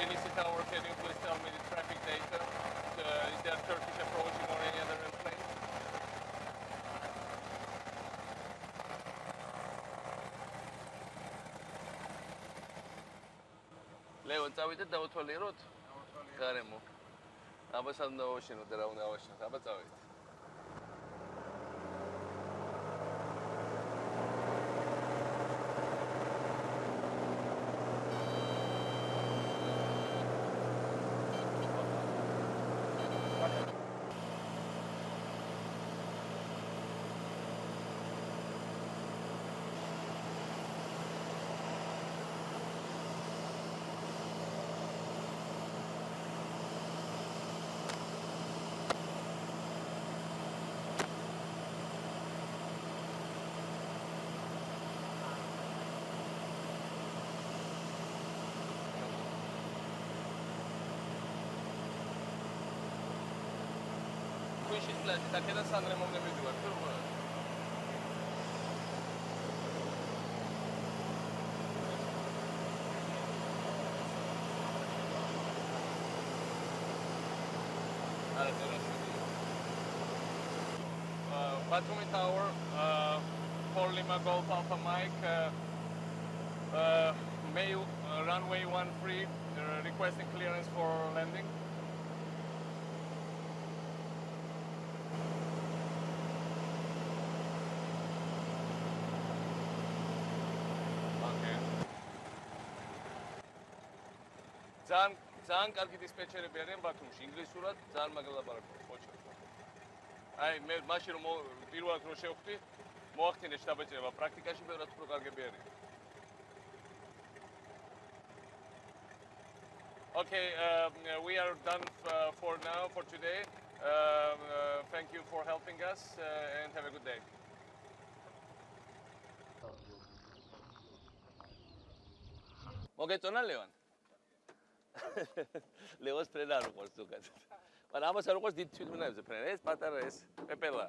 Tbilisi Tower, can you please tell me the traffic data? Is there Turkish approaching or any other airplane? Leon, წავიდეთ დავთვალიეროთ? გარემო. აბას არ უნდა ავაშენოთ და რა უნდა ავაშენოთ? აბა წავიდეთ. Κουίσεις πλάτη, τα κέντρα σαν ρεμόμνε με δύο αρτούρμα. Άρα τέλος. Batumi Tower, for Lima Golf Alpha Mike, runway 13, requesting clearance for landing. ძალიან კარგი დისპეჩერები არიან ბათუმში, ინგლისურად ძალიან მაგალ ლაპარაკობს, ხოჭო. აი, მე მაშინ რომ პირველად რო შევხვდი, მოახდინე შტაბეჭერება, პრაქტიკაში ბევრად უფრო კარგები არიან. Okay, we are done for now, for today. Thank you for helping us and have a good day. მოგეწონა ლევან? ლევოს ფრენა არ უყურს ზოგადად. მაგრამ ამას არ უყურს დიდ თვითმფრინავებზე ფრენა. ეს პატარა ეს პეპელა.